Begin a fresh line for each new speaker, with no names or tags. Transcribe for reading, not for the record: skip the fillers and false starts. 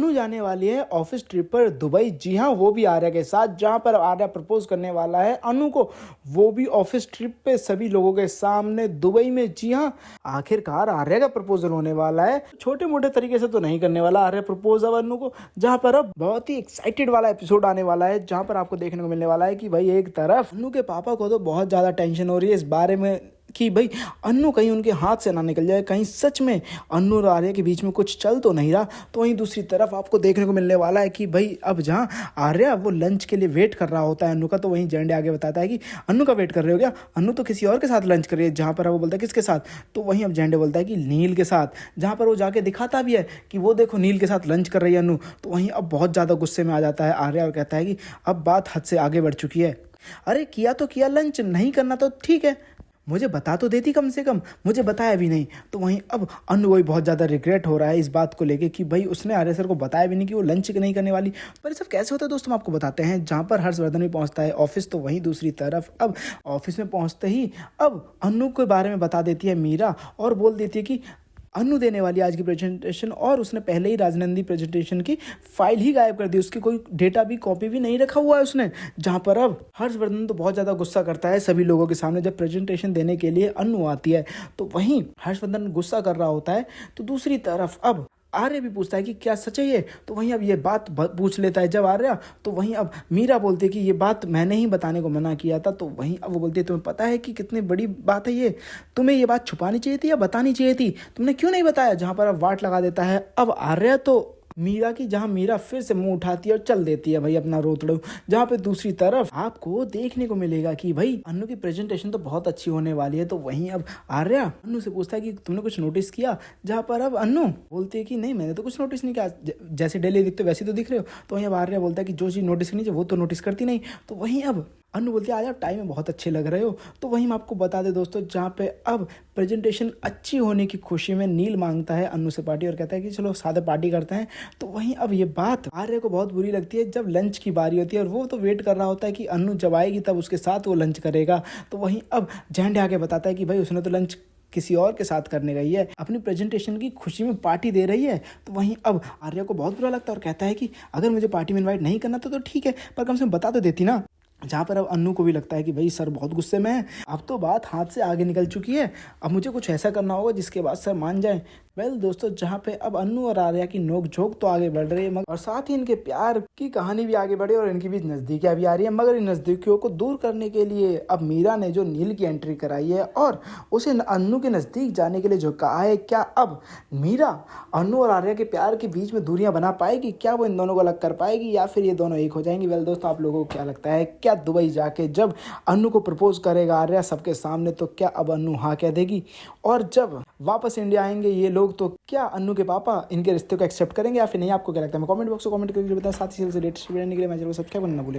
अनु जाने वाली है ऑफिस ट्रिप पर दुबई। जी हाँ, वो भी आर्या के साथ, जहाँ पर आर्या प्रपोज करने वाला है अनु को, वो भी ऑफिस ट्रिप पे सभी लोगों के सामने दुबई में। जी हाँ, आखिरकार आर्या का प्रपोजल होने वाला है। छोटे मोटे तरीके से तो नहीं करने वाला आर्या प्रपोज अब अनु को, जहाँ पर अब बहुत ही एक्साइटेड वाला एपिसोड आने वाला है, जहाँ पर आपको देखने को मिलने वाला है कि भाई एक तरफ अनु के पापा को तो बहुत ज्यादा टेंशन हो रही है इस बारे में कि भाई अन्नू कहीं उनके हाथ से ना निकल जाए, कहीं सच में अन्नू और आर्या के बीच में कुछ चल तो नहीं रहा। तो वहीं दूसरी तरफ आपको देखने को मिलने वाला है कि भाई अब जहाँ आर्या वो लंच के लिए वेट कर रहा होता है अन्नू का, तो वहीं जेंडे आगे बताता है कि अन्नू का वेट कर रहे हो क्या, अन्नू तो किसी और के साथ लंच कर रही है। जहाँ पर वो बोलता है किसके साथ, तो वहीं अब जेंडे बोलता है कि नील के साथ, जहाँ पर वो जाके दिखाता भी है कि वो देखो नील के साथ लंच कर रही है अन्नू। तो वहीं अब बहुत ज़्यादा गुस्से में आ जाता है आर्या और कहता है कि अब बात हद से आगे बढ़ चुकी है। अरे किया तो किया, लंच नहीं करना तो ठीक है, मुझे बता तो देती कम से कम, मुझे बताया भी नहीं। तो वहीं अब अनु वही बहुत ज़्यादा रिग्रेट हो रहा है इस बात को लेके कि भाई उसने आर्या सर को बताया भी नहीं कि वो लंच नहीं करने वाली। पर ये सब कैसे होता है दोस्तों, हम आपको बताते हैं। जहाँ पर हर्षवर्धन भी पहुँचता है ऑफिस, तो वहीं दूसरी तरफ अब ऑफिस में पहुँचते ही अब अनु के बारे में बता देती है मीरा और बोल देती है कि अनु देने वाली आज की प्रेजेंटेशन, और उसने पहले ही राजनंदी प्रेजेंटेशन की फाइल ही गायब कर दी, उसकी कोई डेटा भी कॉपी भी नहीं रखा हुआ है उसने। जहाँ पर अब हर्षवर्धन तो बहुत ज़्यादा गुस्सा करता है सभी लोगों के सामने जब प्रेजेंटेशन देने के लिए अनु आती है, तो वहीं हर्षवर्धन गुस्सा कर रहा होता है। तो दूसरी तरफ अब आर्य भी पूछता है कि क्या सच है ये, तो वहीं अब ये बात पूछ लेता है जब आर्या, तो वहीं अब मीरा बोलती है कि ये बात मैंने ही बताने को मना किया था। तो वहीं अब वो बोलती है तुम्हें पता है कि कितनी बड़ी बात है ये, तुम्हें ये बात छुपानी चाहिए थी या बतानी चाहिए थी, तुमने क्यों नहीं बताया। जहाँ पर अब वाट लगा देता है अब आर्या तो मीरा की, जहाँ मीरा फिर से मुंह उठाती है और चल देती है भाई अपना रोतड़ू। जहाँ पे दूसरी तरफ आपको देखने को मिलेगा कि भाई अन्नू की प्रेजेंटेशन तो बहुत अच्छी होने वाली है। तो वहीं अब आर्या अन्नू से पूछता है कि तुमने कुछ नोटिस किया, जहाँ पर अब अन्नू बोलती है कि नहीं मैंने तो कुछ नोटिस नहीं किया, जैसे डेली दिखते वैसे तो दिख रहे हो। तो वहीं अब आर्या बोलता है कि जो चीज़ नोटिस करनी चाहिए वो तो नोटिस करती नहीं। तो वहीं अब अन्नू बोलती है आज आप टाइम में बहुत अच्छे लग रहे हो। तो वहीं हम आपको बता दें दोस्तों, जहाँ पे अब प्रेजेंटेशन अच्छी होने की खुशी में नील मांगता है अन्नू से पार्टी और कहता है कि चलो सादे पार्टी करते हैं। तो वहीं अब ये बात आर्य को बहुत बुरी लगती है जब लंच की बारी होती है और वो तो वेट कर रहा होता है कि अन्नू जब आएगी तब उसके साथ वो लंच करेगा। तो वहीं अब झंडे आके बताता है कि भाई उसने तो लंच किसी और के साथ करने गई है, अपनी प्रेजेंटेशन की खुशी में पार्टी दे रही है। तो वहीं अब आर्या को बहुत बुरा लगता है और कहता है कि अगर मुझे पार्टी में इन्वाइट नहीं करना तो ठीक है, पर कम से कम बता तो देती ना। जहाँ पर अब अन्नू को भी लगता है कि भाई सर बहुत गुस्से में है, अब तो बात हाथ से आगे निकल चुकी है, अब मुझे कुछ ऐसा करना होगा जिसके बाद सर मान जाए। दोस्तों, जहाँ पे अब अन्नू और आर्या की नोक झोंक तो आगे बढ़ रही है और साथ ही इनके प्यार की कहानी भी आगे बढ़ी और इनकी बीच नजदीकियां भी आ रही है। मगर इन नजदीकियों को दूर करने के लिए अब मीरा ने जो नील की एंट्री कराई है और उसे अन्नू के नजदीक जाने के लिए जो कहा है, क्या अब मीरा अन्नू और आर्या के प्यार के बीच में दूरियां बना पाएगी, क्या वो इन दोनों को अलग कर पाएगी या फिर ये दोनों एक हो जाएंगी। दोस्तों, आप लोगों को क्या लगता है, क्या दुबई जाके जब अन्नू को प्रपोज करेगा आर्या सबके सामने, तो क्या अब अन्नू हाँ कह देगी, और जब वापस इंडिया आएंगे ये लोग तो क्या अन्नू के पापा इनके रिश्ते को एक्सेप्ट करेंगे या फिर नहीं। आपको क्या लगता है, मैं कमेंट बॉक्स में कमेंट करके बताएं। साथ ही से लेटेस्ट वीडियो के लिए मैं सब्सक्राइब करना ना भूलें।